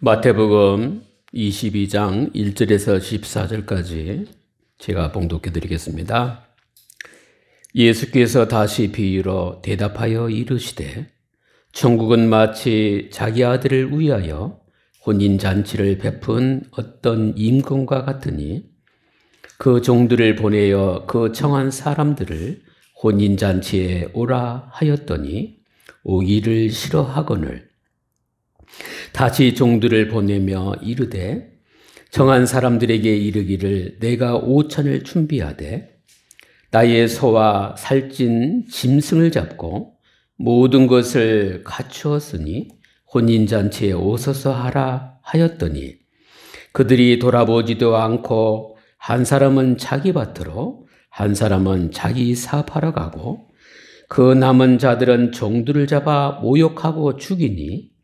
마태복음 22장 1절에서 14절까지 제가 봉독해 드리겠습니다. 예수께서 다시 비유로 대답하여 이르시되 천국은 마치 자기 아들을 위하여 혼인잔치를 베푼 어떤 임금과 같으니 그 종들을 보내어 그 청한 사람들을 혼인잔치에 오라 하였더니 오기를 싫어하거늘 다시 종들을 보내며 이르되 정한 사람들에게 이르기를 내가 5천을 준비하되 나의 소와 살찐 짐승을 잡고 모든 것을 갖추었으니 혼인잔치에 오소서 하라 하였더니 그들이 돌아보지도 않고 한 사람은 자기 밭으로 한 사람은 자기 사업하러 가고 그 남은 자들은 종들을 잡아 모욕하고 죽이니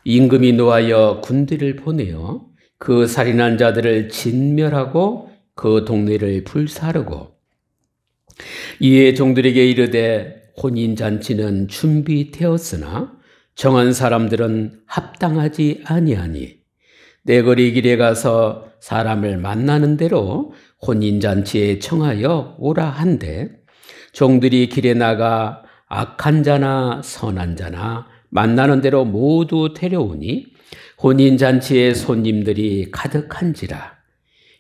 임금이 노하여 군대를 보내어 그 살인한 자들을 진멸하고 그 동네를 불사르고 이에 종들에게 이르되 혼인잔치는 준비되었으나 정한 사람들은 합당하지 아니하니 내거리 길에 가서 사람을 만나는 대로 혼인잔치에 청하여 오라 한데 종들이 길에 나가 악한 자나 선한 자나 만나는 대로 모두 데려오니 혼인잔치에 손님들이 가득한지라.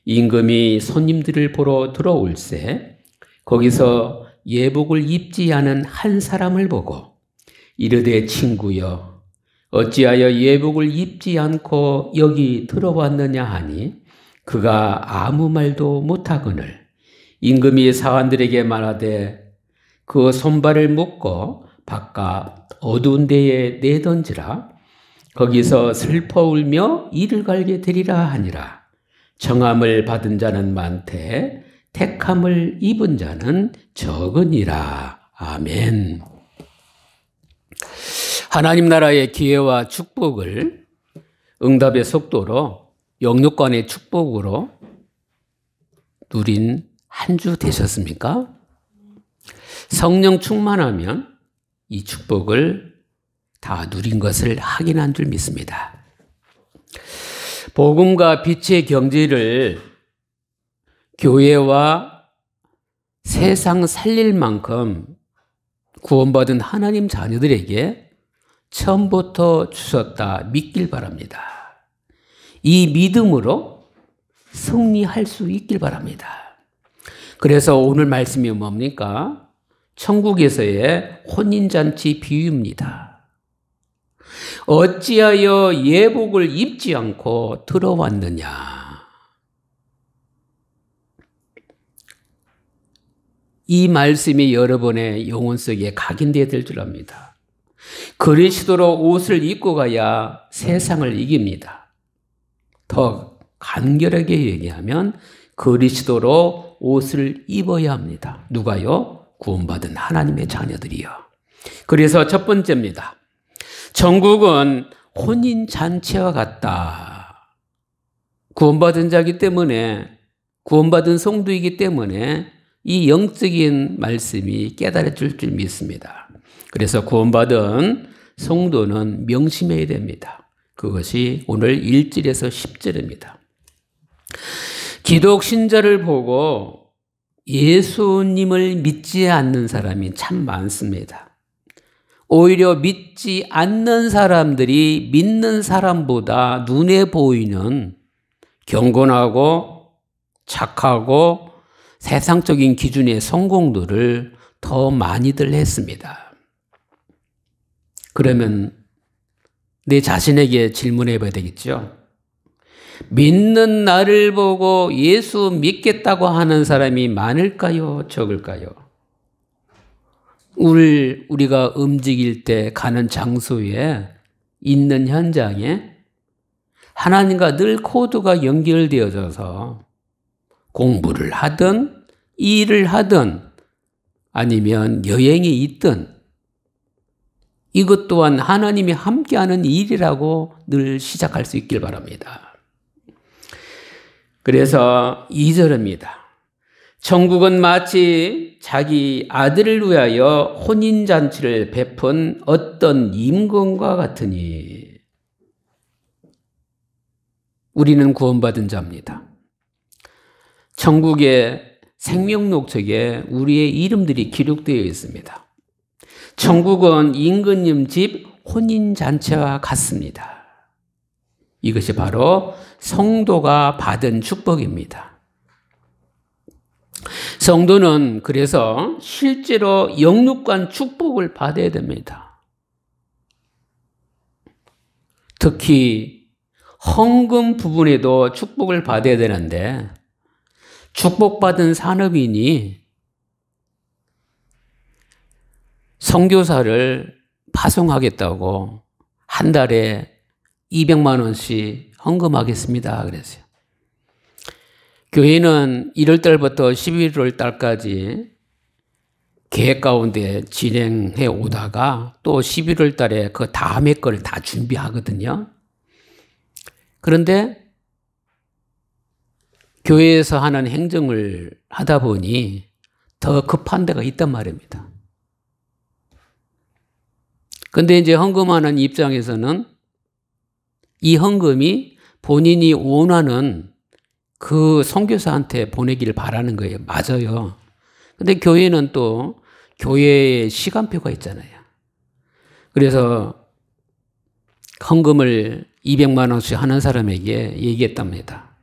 임금이 손님들을 보러 들어올세 거기서 예복을 입지 않은 한 사람을 보고 이르되 친구여 어찌하여 예복을 입지 않고 여기 들어왔느냐 하니 그가 아무 말도 못하거늘 임금이 사관들에게 말하되 그 손발을 묶고 바깥 어두운 데에 내던지라. 거기서 슬퍼 울며 이를 갈게 되리라 하니라. 청함을 받은 자는 많되 택함을 입은 자는 적으니라. 아멘. 하나님 나라의 기회와 축복을 응답의 속도로 영육간의 축복으로 누린 한 주 되셨습니까? 성령 충만하면 이 축복을 다 누린 것을 확인한 줄 믿습니다. 복음과 빛의 경제를 교회와 세상 살릴 만큼 구원받은 하나님 자녀들에게 처음부터 주셨다 믿길 바랍니다. 이 믿음으로 승리할 수 있길 바랍니다. 그래서 오늘 말씀이 뭡니까? 천국에서의 혼인잔치 비유입니다. 어찌하여 예복을 입지 않고 들어왔느냐? 이 말씀이 여러분의 영혼 속에 각인되어야 될 줄 압니다. 그리스도로 옷을 입고 가야 세상을 이깁니다. 더 간결하게 얘기하면 그리스도로 옷을 입어야 합니다. 누가요? 구원받은 하나님의 자녀들이요. 그래서 첫 번째입니다. 천국은 혼인잔치와 같다. 구원받은 자이기 때문에, 구원받은 성도이기 때문에 이 영적인 말씀이 깨달아질 줄 믿습니다. 그래서 구원받은 성도는 명심해야 됩니다. 그것이 오늘 1절에서 10절입니다. 기독 신자를 보고 예수님을 믿지 않는 사람이 참 많습니다. 오히려 믿지 않는 사람들이 믿는 사람보다 눈에 보이는 경건하고 착하고 세상적인 기준의 성공들을 더 많이들 했습니다. 그러면 내 자신에게 질문해 봐야 되겠죠. 믿는 나를 보고 예수 믿겠다고 하는 사람이 많을까요? 적을까요? 우리가 움직일 때 가는 장소에 있는 현장에 하나님과 늘 코드가 연결되어져서 공부를 하든 일을 하든 아니면 여행에 있든 이것 또한 하나님이 함께하는 일이라고 늘 시작할 수 있길 바랍니다. 그래서 2절입니다. 천국은 마치 자기 아들을 위하여 혼인잔치를 베푼 어떤 임금과 같으니 우리는 구원받은 자입니다. 천국의 생명록책에 우리의 이름들이 기록되어 있습니다. 천국은 임금님 집 혼인잔치와 같습니다. 이것이 바로 성도가 받은 축복입니다. 성도는 그래서 실제로 영육간 축복을 받아야 됩니다. 특히 헌금 부분에도 축복을 받아야 되는데 축복받은 산업인이 선교사를 파송하겠다고 한 달에 200만 원씩 헌금하겠습니다. 그랬어요. 교회는 1월 달부터 11월 달까지 계획 가운데 진행해 오다가 또 11월 달에 그 다음에 걸 다 준비하거든요. 그런데 교회에서 하는 행정을 하다 보니 더 급한 데가 있단 말입니다. 근데 이제 헌금하는 입장에서는 이 헌금이 본인이 원하는 그 선교사한테 보내기를 바라는 거예요. 맞아요. 근데 교회는 또 교회의 시간표가 있잖아요. 그래서 헌금을 200만 원씩 하는 사람에게 얘기했답니다.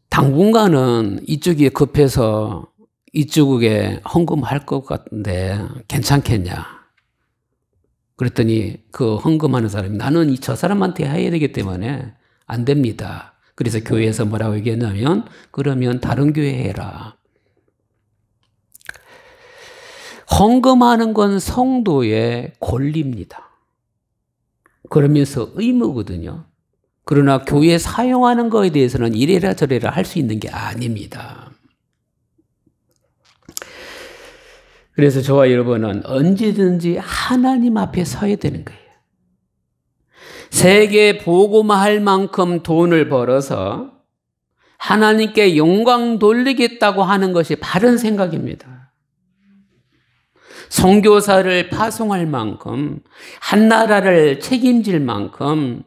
당분간은 이쪽이 급해서 이쪽에 헌금할 것 같은데 괜찮겠냐? 그랬더니 그 헌금하는 사람이 나는 저 사람한테 해야 되기 때문에 안 됩니다. 그래서 교회에서 뭐라고 얘기했냐면 그러면 다른 교회 해라. 헌금하는 건 성도의 권리입니다. 그러면서 의무거든요. 그러나 교회에 사용하는 거에 대해서는 이래라 저래라 할 수 있는 게 아닙니다. 그래서 저와 여러분은 언제든지 하나님 앞에 서야 되는 거예요. 세계 복음화할 만큼 돈을 벌어서 하나님께 영광 돌리겠다고 하는 것이 바른 생각입니다. 선교사를 파송할 만큼 한 나라를 책임질 만큼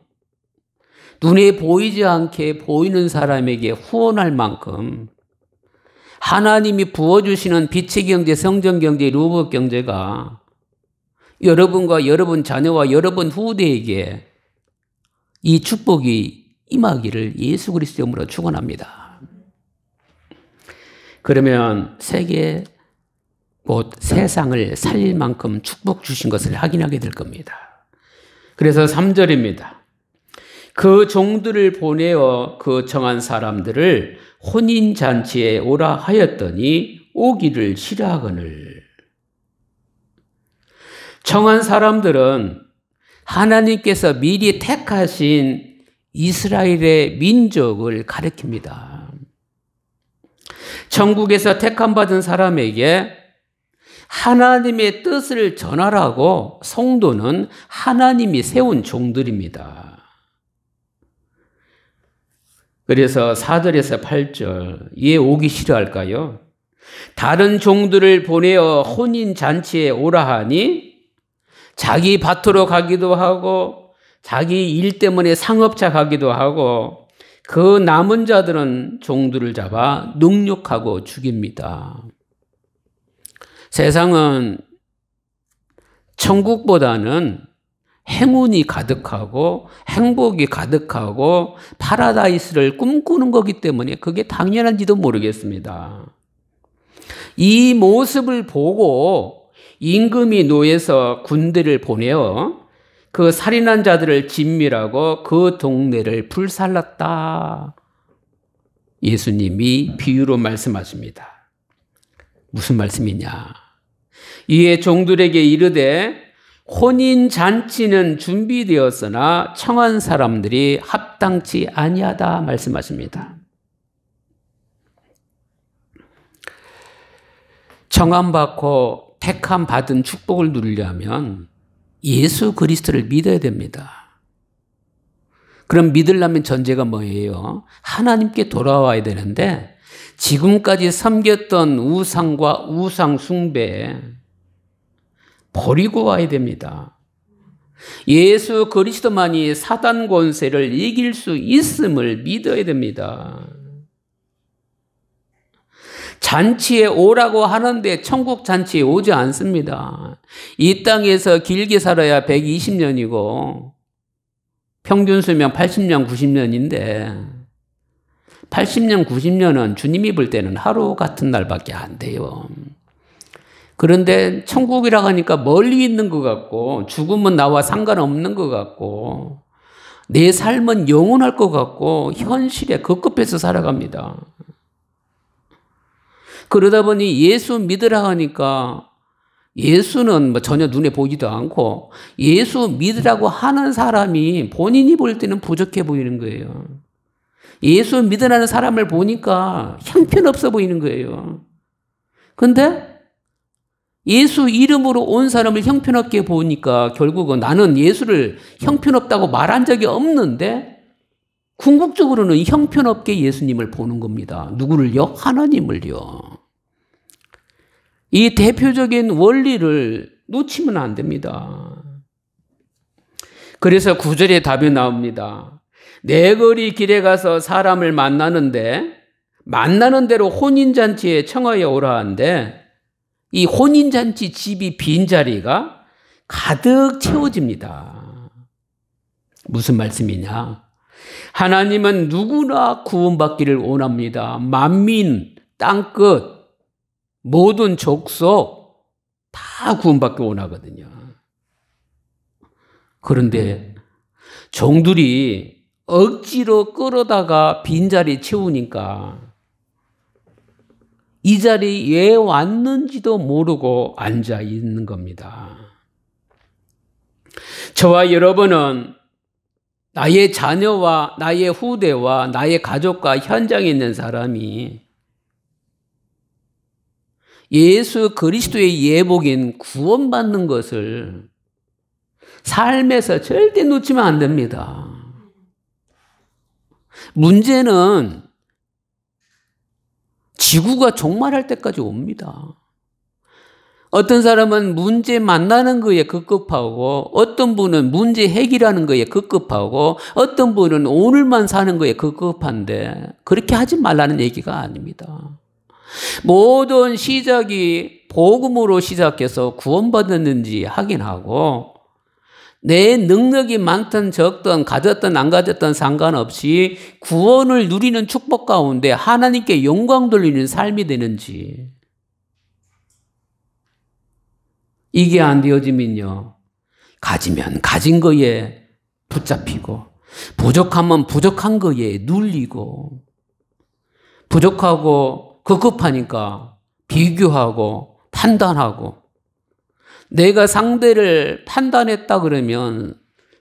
눈에 보이지 않게 보이는 사람에게 후원할 만큼 하나님이 부어주시는 빛의 경제, 성전 경제, 루브 경제가 여러분과 여러분 자녀와 여러분 후대에게 이 축복이 임하기를 예수 그리스도 이름으로 축원합니다. 그러면 세계 곧 세상을 살릴 만큼 축복 주신 것을 확인하게 될 겁니다. 그래서 3절입니다. 그 종들을 보내어 그 정한 사람들을 혼인잔치에 오라 하였더니 오기를 싫어하거늘. 정한 사람들은 하나님께서 미리 택하신 이스라엘의 민족을 가리킵니다. 천국에서 택함받은 사람에게 하나님의 뜻을 전하라고 성도는 하나님이 세운 종들입니다. 그래서 4절에서 8절 왜 오기 싫어할까요? 다른 종들을 보내어 혼인잔치에 오라 하니 자기 밭으로 가기도 하고 자기 일 때문에 상업차 가기도 하고 그 남은 자들은 종들을 잡아 능욕하고 죽입니다. 세상은 천국보다는 행운이 가득하고 행복이 가득하고 파라다이스를 꿈꾸는 거기 때문에 그게 당연한지도 모르겠습니다. 이 모습을 보고 임금이 노예서 군대를 보내어 그 살인한 자들을 진멸하고 그 동네를 불살랐다. 예수님이 비유로 말씀하십니다. 무슨 말씀이냐? 이에 종들에게 이르되 혼인잔치는 준비되었으나 청한 사람들이 합당치 아니하다 말씀하십니다. 청함받고 택함 받은 축복을 누리려면 예수 그리스도를 믿어야 됩니다. 그럼 믿으려면 전제가 뭐예요? 하나님께 돌아와야 되는데 지금까지 섬겼던 우상과 우상 숭배 버리고 와야 됩니다. 예수 그리스도만이 사단 권세를 이길 수 있음을 믿어야 됩니다. 잔치에 오라고 하는데 천국 잔치에 오지 않습니다. 이 땅에서 길게 살아야 120년이고 평균 수명 80년, 90년인데 80년, 90년은 주님이 볼 때는 하루 같은 날밖에 안 돼요. 그런데 천국이라고 하니까 멀리 있는 것 같고 죽음은 나와 상관없는 것 같고 내 삶은 영원할 것 같고 현실에 급급해서 살아갑니다. 그러다 보니 예수 믿으라 하니까 예수는 전혀 눈에 보이지도 않고 예수 믿으라고 하는 사람이 본인이 볼 때는 부족해 보이는 거예요. 예수 믿으라는 사람을 보니까 형편없어 보이는 거예요. 근데 예수 이름으로 온 사람을 형편없게 보니까 결국은 나는 예수를 형편없다고 말한 적이 없는데 궁극적으로는 형편없게 예수님을 보는 겁니다. 누구를요? 하나님을요. 이 대표적인 원리를 놓치면 안 됩니다. 그래서 9절에 답이 나옵니다. 내 거리 길에 가서 사람을 만나는데 만나는 대로 혼인잔치에 청하여 오라 하는데 이 혼인잔치 집이 빈 자리가 가득 채워집니다. 무슨 말씀이냐? 하나님은 누구나 구원받기를 원합니다. 만민, 땅끝, 모든 족속 다 구원받기 원하거든요. 그런데 종들이 억지로 끌어다가 빈자리 채우니까 이 자리에 왜 왔는지도 모르고 앉아 있는 겁니다. 저와 여러분은 나의 자녀와 나의 후대와 나의 가족과 현장에 있는 사람이 예수 그리스도의 예복인 구원받는 것을 삶에서 절대 놓치면 안 됩니다. 문제는 지구가 종말할 때까지 옵니다. 어떤 사람은 문제 만나는 거에 급급하고 어떤 분은 문제 해결하는 거에 급급하고 어떤 분은 오늘만 사는 거에 급급한데 그렇게 하지 말라는 얘기가 아닙니다. 모든 시작이 복음으로 시작해서 구원받았는지 확인하고 내 능력이 많든 적든 가졌든 안 가졌든 상관없이 구원을 누리는 축복 가운데 하나님께 영광 돌리는 삶이 되는지 이게 안 되어지면요 가지면 가진 거에 붙잡히고 부족하면 부족한 거에 눌리고 부족하고 급급하니까 비교하고 판단하고 내가 상대를 판단했다 그러면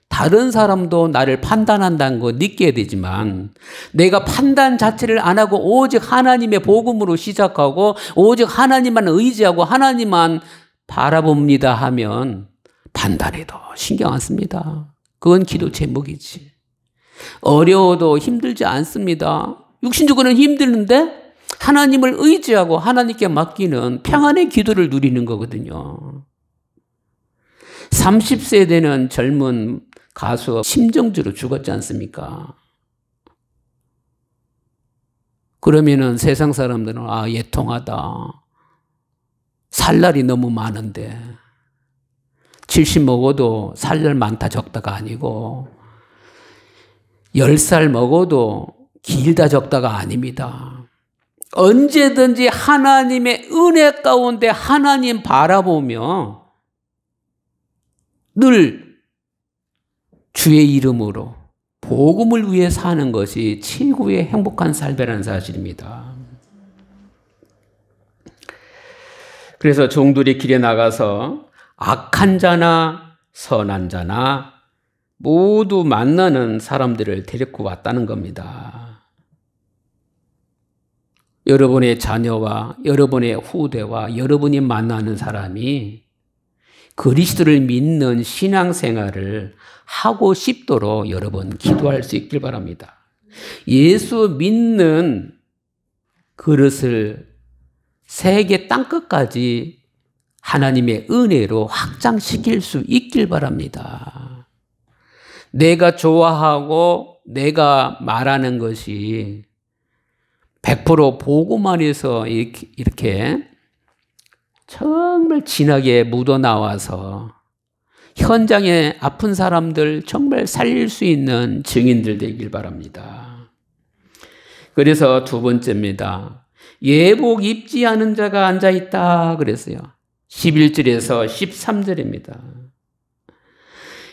다른 사람도 나를 판단한다는 거 느껴야 되지만 내가 판단 자체를 안 하고 오직 하나님의 복음으로 시작하고 오직 하나님만 의지하고 하나님만 바라봅니다 하면 판단해도 신경 안 씁니다. 그건 기도 제목이지. 어려워도 힘들지 않습니다. 육신적으로는 힘드는데 하나님을 의지하고 하나님께 맡기는 평안의 기도를 누리는 거거든요. 30세 되는 젊은 가수 심정지로 죽었지 않습니까? 그러면은 세상 사람들은 예통하다. 살 날이 너무 많은데 70 먹어도 살 날 많다 적다가 아니고 10살 먹어도 길다 적다가 아닙니다. 언제든지 하나님의 은혜 가운데 하나님 바라보며 늘 주의 이름으로 복음을 위해 사는 것이 최고의 행복한 삶이라는 사실입니다. 그래서 종들이 길에 나가서 악한 자나 선한 자나 모두 만나는 사람들을 데리고 왔다는 겁니다. 여러분의 자녀와 여러분의 후대와 여러분이 만나는 사람이 그리스도를 믿는 신앙생활을 하고 싶도록 여러분 기도할 수 있길 바랍니다. 예수 믿는 그릇을 세계 땅끝까지 하나님의 은혜로 확장시킬 수 있길 바랍니다. 내가 좋아하고 내가 말하는 것이 100% 보고만 해서 이렇게 정말 진하게 묻어나와서 현장에 아픈 사람들 정말 살릴 수 있는 증인들 되길 바랍니다. 그래서 두 번째입니다. 예복 입지 않은 자가 앉아있다 그랬어요. 11절에서 13절입니다.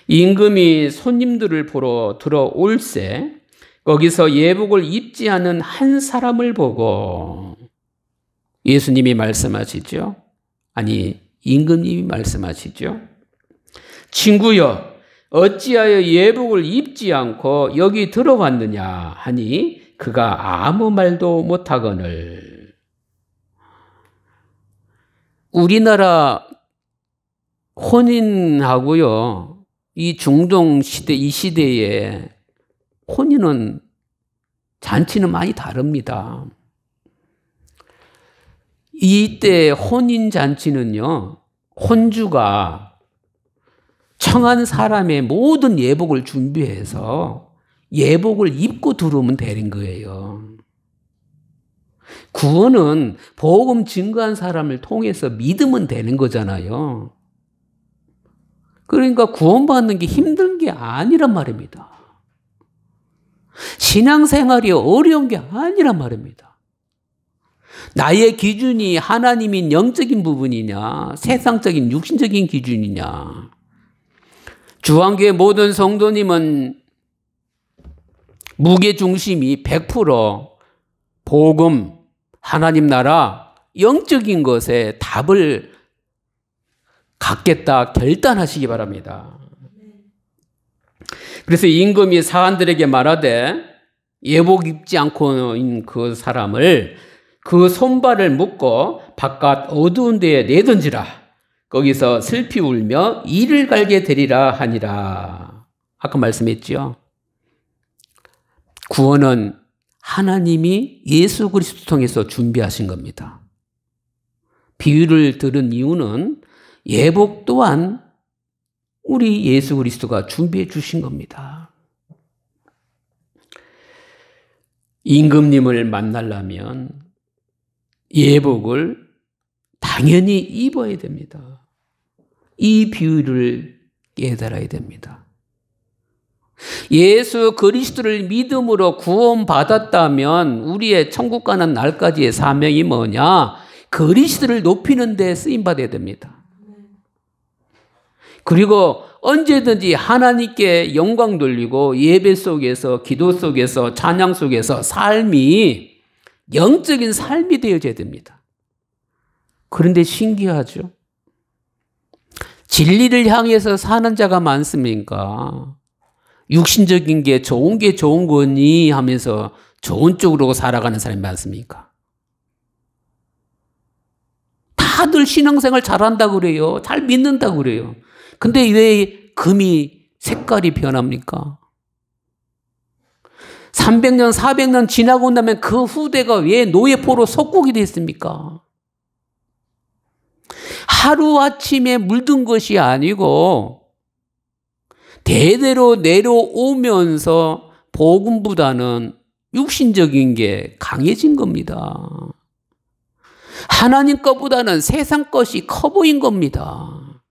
임금이 손님들을 보러 들어올세 거기서 예복을 입지 않은 한 사람을 보고 예수님이 말씀하시죠. 아니 임금님이 말씀하시죠. 친구여 어찌하여 예복을 입지 않고 여기 들어왔느냐 하니 그가 아무 말도 못하거늘. 우리나라 혼인하고요 이 중동 시대 이 시대에 혼인은 잔치는 많이 다릅니다. 이때 혼인 잔치는요 혼주가 청한 사람의 모든 예복을 준비해서 예복을 입고 들어오면 되는 거예요. 구원은 복음 증거한 사람을 통해서 믿으면 되는 거잖아요. 그러니까 구원받는 게 힘든 게 아니란 말입니다. 신앙생활이 어려운 게 아니란 말입니다. 나의 기준이 하나님인 영적인 부분이냐 세상적인 육신적인 기준이냐. 주한교회 모든 성도님은 무게중심이 100% 복음, 하나님 나라, 영적인 것에 답을 갖겠다 결단하시기 바랍니다. 그래서 임금이 사관들에게 말하되 예복 입지 않고 있는 그 사람을 그 손발을 묶고 바깥 어두운 데에 내던지라. 거기서 슬피 울며 이를 갈게 되리라 하니라. 아까 말씀했죠. 구원은 하나님이 예수 그리스도 통해서 준비하신 겁니다. 비유를 들은 이유는 예복 또한 우리 예수 그리스도가 준비해 주신 겁니다. 임금님을 만나려면 예복을 당연히 입어야 됩니다. 이 비유를 깨달아야 됩니다. 예수 그리스도를 믿음으로 구원받았다면 우리의 천국 가는 날까지의 사명이 뭐냐? 그리스도를 높이는 데 쓰임받아야 됩니다. 그리고 언제든지 하나님께 영광 돌리고 예배 속에서 기도 속에서 찬양 속에서 삶이 영적인 삶이 되어져야 됩니다. 그런데 신기하죠? 진리를 향해서 사는 자가 많습니까? 육신적인 게 좋은 거니 하면서 좋은 쪽으로 살아가는 사람이 많습니까? 다들 신앙생활 잘한다고 그래요. 잘 믿는다고 그래요. 근데 왜 금이 색깔이 변합니까? 300년, 400년 지나고 나면 그 후대가 왜 노예포로 속국이 됐습니까? 하루아침에 물든 것이 아니고 대대로 내려오면서 복음보다는 육신적인 게 강해진 겁니다. 하나님 것보다는 세상 것이 커 보인 겁니다.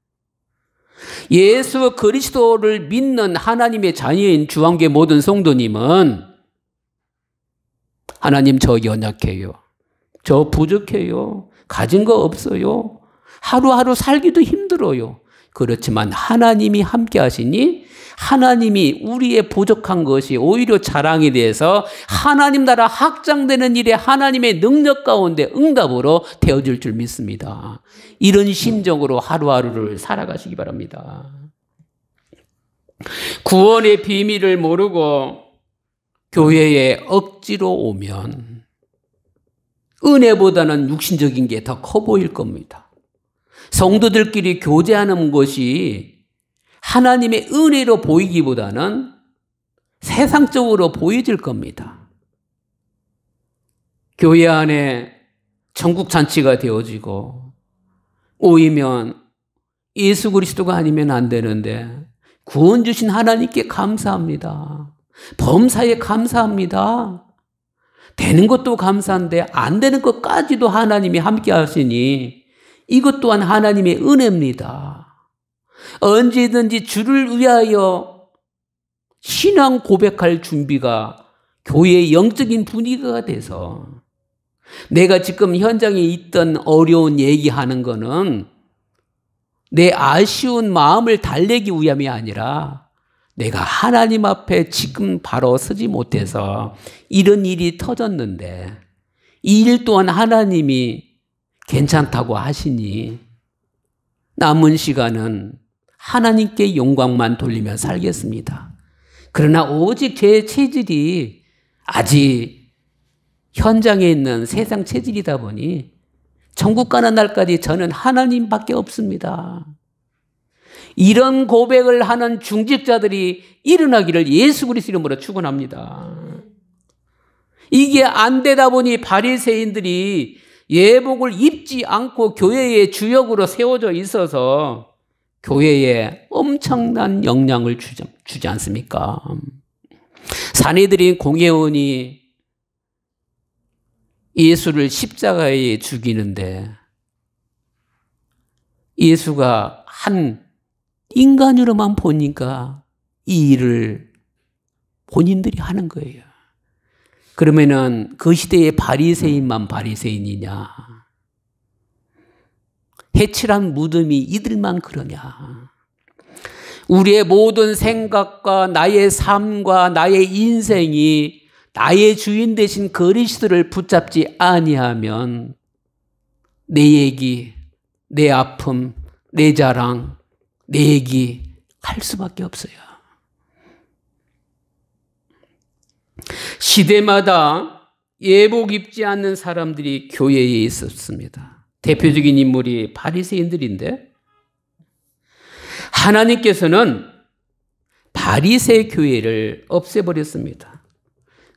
예수 그리스도를 믿는 하나님의 자녀인 주한교회 모든 성도님은 하나님 저 연약해요. 저 부족해요. 가진 거 없어요. 하루하루 살기도 힘들어요. 그렇지만 하나님이 함께 하시니 하나님이 우리의 부족한 것이 오히려 자랑이 돼서 하나님 나라 확장되는 일에 하나님의 능력 가운데 응답으로 되어질 줄 믿습니다. 이런 심정으로 하루하루를 살아가시기 바랍니다. 구원의 비밀을 모르고 교회에 억지로 오면 은혜보다는 육신적인 게 더 커 보일 겁니다. 성도들끼리 교제하는 것이 하나님의 은혜로 보이기보다는 세상적으로 보여질 겁니다. 교회 안에 천국 잔치가 되어지고 오이면 예수 그리스도가 아니면 안 되는데 구원 주신 하나님께 감사합니다. 범사에 감사합니다. 되는 것도 감사한데 안 되는 것까지도 하나님이 함께 하시니 이것 또한 하나님의 은혜입니다. 언제든지 주를 위하여 신앙 고백할 준비가 교회의 영적인 분위기가 돼서 내가 지금 현장에 있던 어려운 얘기하는 거는 내 아쉬운 마음을 달래기 위함이 아니라 내가 하나님 앞에 지금 바로 서지 못해서 이런 일이 터졌는데 이 일 또한 하나님이 괜찮다고 하시니 남은 시간은 하나님께 영광만 돌리며 살겠습니다. 그러나 오직 제 체질이 아직 현장에 있는 세상 체질이다 보니 천국 가는 날까지 저는 하나님밖에 없습니다. 이런 고백을 하는 중직자들이 일어나기를 예수 그리스도 이름으로 축원합니다. 이게 안 되다 보니 바리새인들이 예복을 입지 않고 교회의 주역으로 세워져 있어서 교회에 엄청난 영향을 주지 않습니까? 사내들인 공회원이 예수를 십자가에 죽이는데 예수가 한 인간으로만 보니까 이 일을 본인들이 하는 거예요. 그러면은 그 시대의 바리새인만 바리새인이냐? 해칠한 무덤이 이들만 그러냐? 우리의 모든 생각과 나의 삶과 나의 인생이 나의 주인 되신 그리스도를 붙잡지 아니하면 내 얘기, 내 아픔, 내 자랑, 내 얘기 할 수밖에 없어요. 시대마다 예복 입지 않는 사람들이 교회에 있었습니다. 대표적인 인물이 바리새인들인데 하나님께서는 바리새 교회를 없애버렸습니다.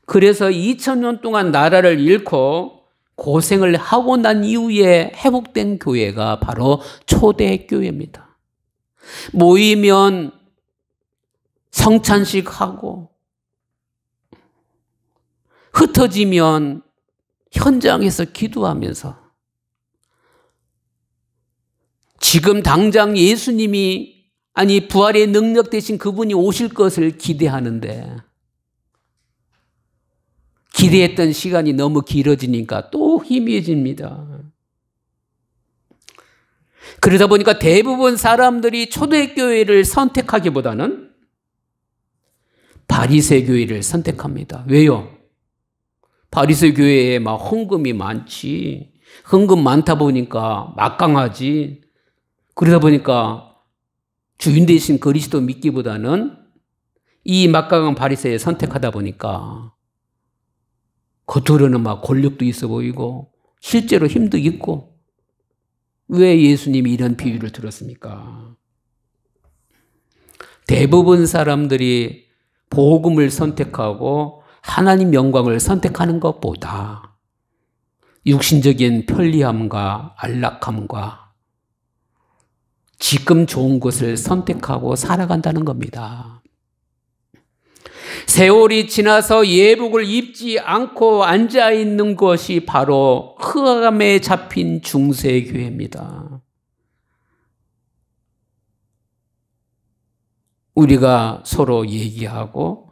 그래서 2000년 동안 나라를 잃고 고생을 하고 난 이후에 회복된 교회가 바로 초대교회입니다. 모이면 성찬식 하고 흩어지면 현장에서 기도하면서 지금 당장 예수님이 아니 부활의 능력 대신 그분이 오실 것을 기대하는데 기대했던 시간이 너무 길어지니까 또 희미해집니다. 그러다 보니까 대부분 사람들이 초대교회를 선택하기보다는 바리새 교회를 선택합니다. 왜요? 바리새 교회에 막 헌금이 많지. 헌금 많다 보니까 막강하지. 그러다 보니까 주인 되신 그리스도 믿기보다는 이 막강한 바리새에 선택하다 보니까 겉으로는 막 권력도 있어 보이고 실제로 힘도 있고 왜 예수님이 이런 비유를 들었습니까? 대부분 사람들이 복음을 선택하고 하나님 영광을 선택하는 것보다 육신적인 편리함과 안락함과 지금 좋은 것을 선택하고 살아간다는 겁니다. 세월이 지나서 예복을 입지 않고 앉아있는 것이 바로 흑암에 잡힌 중세교회입니다. 우리가 서로 얘기하고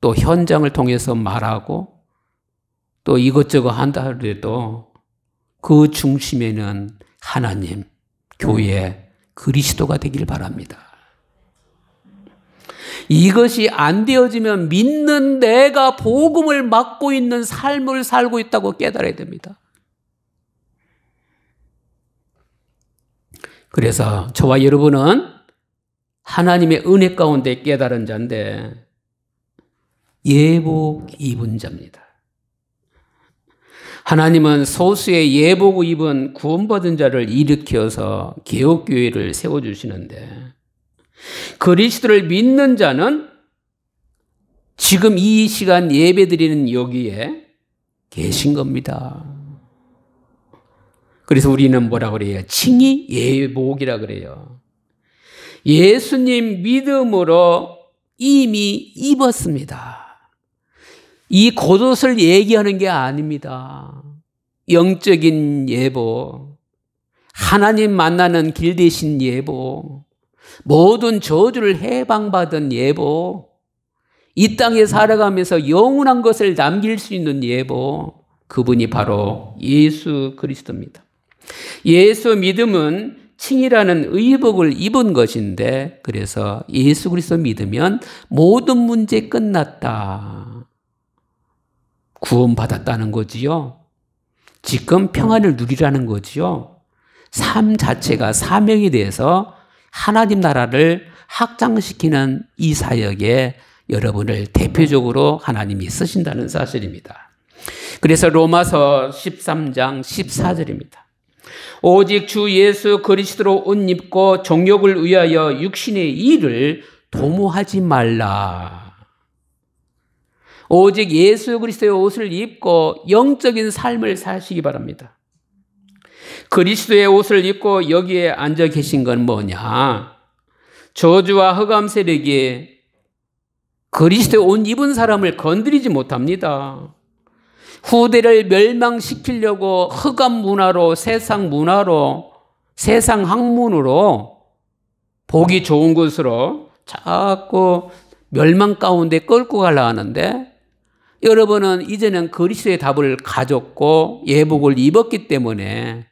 또 현장을 통해서 말하고 또 이것저것 한다 하더라도 그 중심에는 하나님, 교회, 그리스도가 되길 바랍니다. 이것이 안 되어지면 믿는 내가 복음을 맡고 있는 삶을 살고 있다고 깨달아야 됩니다. 그래서 저와 여러분은 하나님의 은혜 가운데 깨달은 자인데 예복 입은 자입니다. 하나님은 소수의 예복 입은 구원받은 자를 일으켜서 개혁교회를 세워주시는데 그리스도를 믿는 자는 지금 이 시간 예배드리는 여기에 계신 겁니다. 그래서 우리는 뭐라 그래요? 칭의 예복이라 그래요. 예수님 믿음으로 이미 입었습니다. 이 겉옷을 얘기하는 게 아닙니다. 영적인 예복, 하나님 만나는 길 대신 예복, 모든 저주를 해방받은 예복, 이 땅에 살아가면서 영원한 것을 남길 수 있는 예복, 그분이 바로 예수 그리스도입니다. 예수 믿음은 칭이라는 의복을 입은 것인데, 그래서 예수 그리스도 믿으면 모든 문제 끝났다, 구원받았다는 거지요. 지금 평안을 누리라는 거지요. 삶 자체가 사명이 돼서 하나님 나라를 확장시키는 이 사역에 여러분을 대표적으로 하나님이 쓰신다는 사실입니다. 그래서 로마서 13장 14절입니다. 오직 주 예수 그리스도로 옷 입고 정욕을 위하여 육신의 일을 도모하지 말라. 오직 예수 그리스도의 옷을 입고 영적인 삶을 사시기 바랍니다. 그리스도의 옷을 입고 여기에 앉아 계신 건 뭐냐? 저주와 흑암 세력이 그리스도의 옷 입은 사람을 건드리지 못합니다. 후대를 멸망시키려고 흑암 문화로, 세상 문화로, 세상 학문으로, 보기 좋은 것으로 자꾸 멸망 가운데 끌고 가려 하는데, 여러분은 이제는 그리스도의 답을 가졌고 예복을 입었기 때문에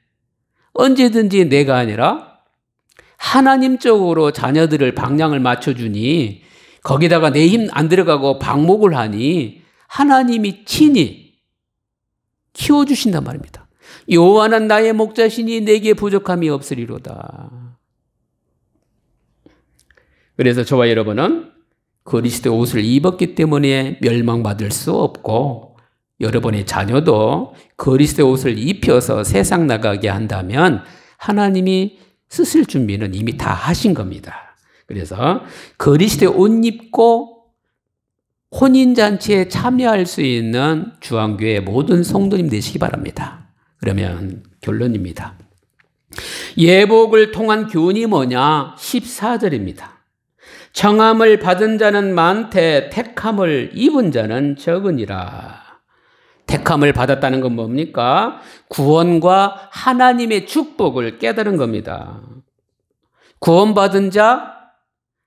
언제든지 내가 아니라 하나님 쪽으로 자녀들을 방향을 맞춰주니, 거기다가 내 힘 안 들어가고 방목을 하니 하나님이 친히 키워주신단 말입니다. 여호와는 나의 목자시니 내게 부족함이 없으리로다. 그래서 저와 여러분은 그리스도의 옷을 입었기 때문에 멸망받을 수 없고, 여러분의 자녀도 그리스도의 옷을 입혀서 세상 나가게 한다면 하나님이 쓰실 준비는 이미 다 하신 겁니다. 그래서 그리스도의 옷 입고 혼인잔치에 참여할 수 있는 주안교회 모든 성도님 되시기 바랍니다. 그러면 결론입니다. 예복을 통한 교훈이 뭐냐? 14절입니다. 청함을 받은 자는 많되 택함을 입은 자는 적으니라. 택함을 받았다는 건 뭡니까? 구원과 하나님의 축복을 깨달은 겁니다. 구원받은 자,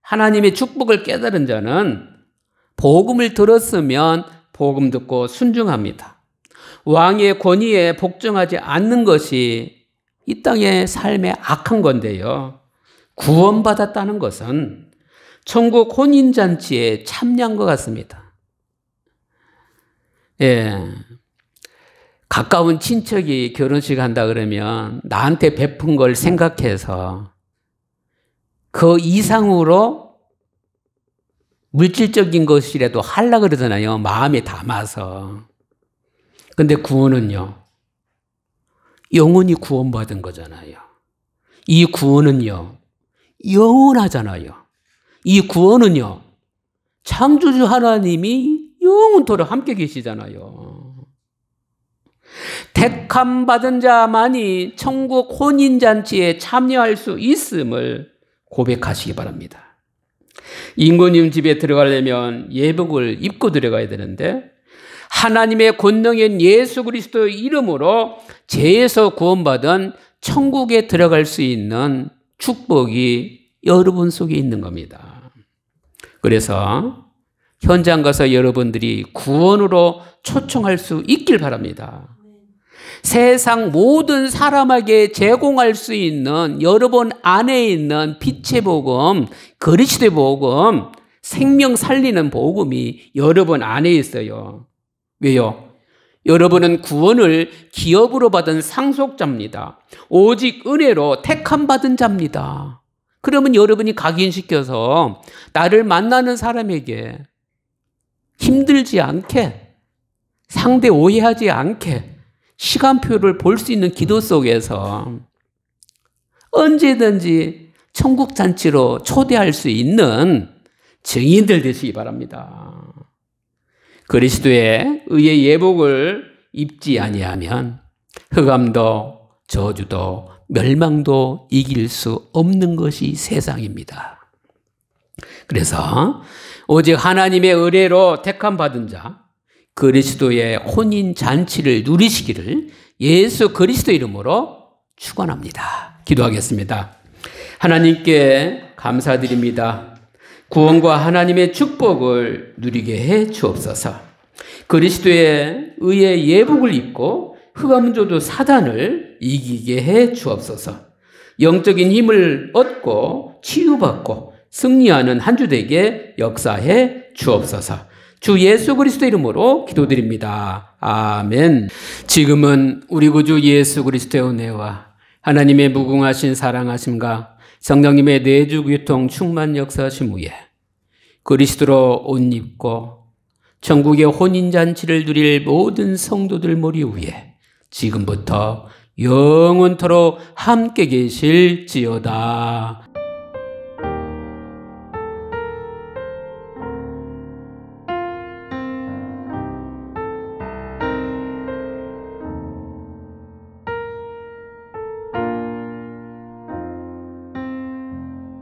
하나님의 축복을 깨달은 자는 복음을 들었으면 복음 듣고 순종합니다. 왕의 권위에 복종하지 않는 것이 이 땅의 삶의 악한 건데요. 구원받았다는 것은 천국 혼인잔치에 참여한 것 같습니다. 예. 가까운 친척이 결혼식 한다 그러면 나한테 베푼 걸 생각해서 그 이상으로 물질적인 것이라도 하려고 그러잖아요. 마음에 담아서. 근데 구원은요, 영원히 구원받은 거잖아요. 이 구원은요, 영원하잖아요. 이 구원은요, 창조주 하나님이 영원토록 함께 계시잖아요. 택함 받은 자만이 천국 혼인잔치에 참여할 수 있음을 고백하시기 바랍니다. 임금님 집에 들어가려면 예복을 입고 들어가야 되는데, 하나님의 권능인 예수 그리스도의 이름으로 죄에서 구원받은 천국에 들어갈 수 있는 축복이 여러분 속에 있는 겁니다. 그래서 현장 가서 여러분들이 구원으로 초청할 수 있길 바랍니다. 세상 모든 사람에게 제공할 수 있는 여러분 안에 있는 빛의 복음, 그리스도의 복음, 생명 살리는 복음이 여러분 안에 있어요. 왜요? 여러분은 구원을 기업으로 받은 상속자입니다. 오직 은혜로 택함 받은 자입니다. 그러면 여러분이 각인시켜서 나를 만나는 사람에게 힘들지 않게, 상대 오해하지 않게 시간표를 볼 수 있는 기도 속에서 언제든지 천국 잔치로 초대할 수 있는 증인들 되시기 바랍니다. 그리스도의 의의 예복을 입지 아니하면 흑암도 저주도 멸망도 이길 수 없는 것이 세상입니다. 그래서 오직 하나님의 의뢰로 택함 받은 자 그리스도의 혼인 잔치를 누리시기를 예수 그리스도 이름으로 축원합니다. 기도하겠습니다. 하나님께 감사드립니다. 구원과 하나님의 축복을 누리게 해 주옵소서. 그리스도의 의의 예복을 입고 흑암조도 사단을 이기게 해 주옵소서. 영적인 힘을 얻고 치유받고 승리하는 한 주 되게 역사해 주옵소서. 주 예수 그리스도 이름으로 기도드립니다. 아멘. 지금은 우리 구주 예수 그리스도의 은혜와 하나님의 무궁하신 사랑하심과 성령님의 내주 교통 충만 역사하심 후에 그리스도로 옷 입고 천국의 혼인잔치를 누릴 모든 성도들 머리 위에 지금부터 영원토록 함께 계실지어다.